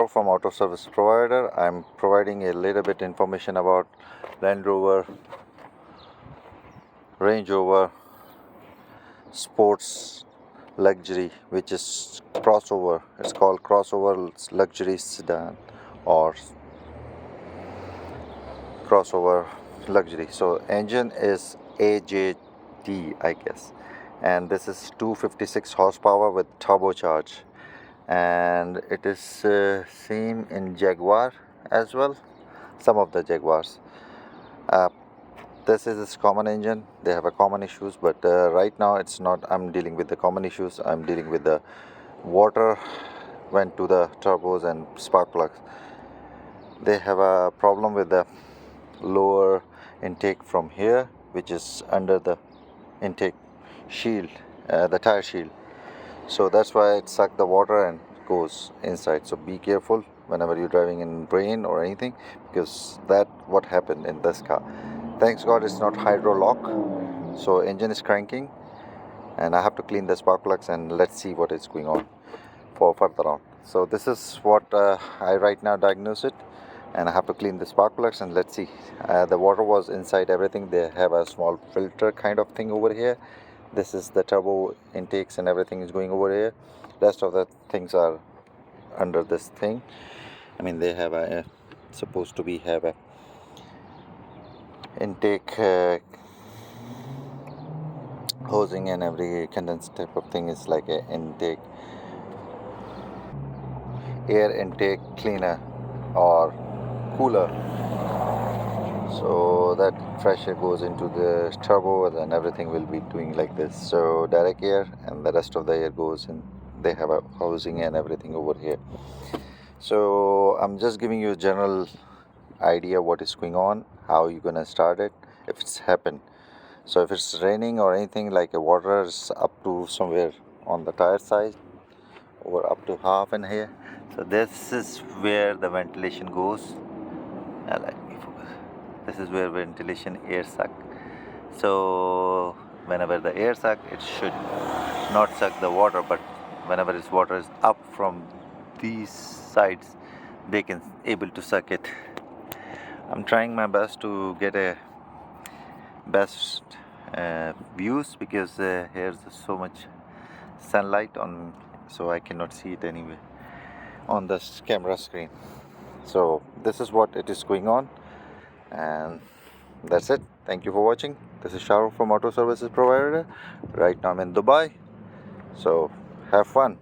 Sharo from Auto Service Provider. I'm providing a little bit information about Land Rover, Range Rover, Sports Luxury, which is crossover. It's called crossover luxury sedan or crossover luxury. So engine is AJT, I guess, and this is 256 horsepower with turbocharge, and it is same in Jaguar as well, some of the Jaguars. uh, this is its common engine. They have a common issues, but right now it's not. I'm dealing with the common issues. I'm dealing with the water went to the turbos and spark plugs. They have a problem with the lower intake from here, which is under the intake shield, the tire shield. So that's why it sucks the water and goes inside. So be careful whenever you're driving in rain or anything, because that what happened in this car. Thanks God it's not hydro lock, so engine is cranking, and I have to clean the spark plugs, and let's see what is going on for further on. So this is what I right now diagnose it, and I have to clean the spark plugs, and let's see. The water was inside everything. They have a small filter kind of thing over here. This is the turbo intakes and everything is going over here. Rest of the things are under this thing. I mean, they have a supposed to be have a intake hosing, and every condensed type of thing is like a intake air intake cleaner or cooler, so that fresh air goes into the turbo, and everything will be doing like this. So direct air and the rest of the air goes in. They have a housing and everything over here. So I'm just giving you a general idea what is going on, how you're gonna start it if it's happened. So if it's raining or anything, like a water is up to somewhere on the tire side or up to half in here. So this is where the ventilation goes. Let me focus. This is where ventilation air suck. So whenever the air suck, it should not suck the water, but whenever its water is up from these sides, they can able to suck it. I'm trying my best to get a best views, because here's so much sunlight on, so I cannot see it anyway on this camera screen. So this is what it is going on, and that's it. Thank you for watching. This is Sharo from Auto Services Provider. Right now I'm in Dubai, so have fun.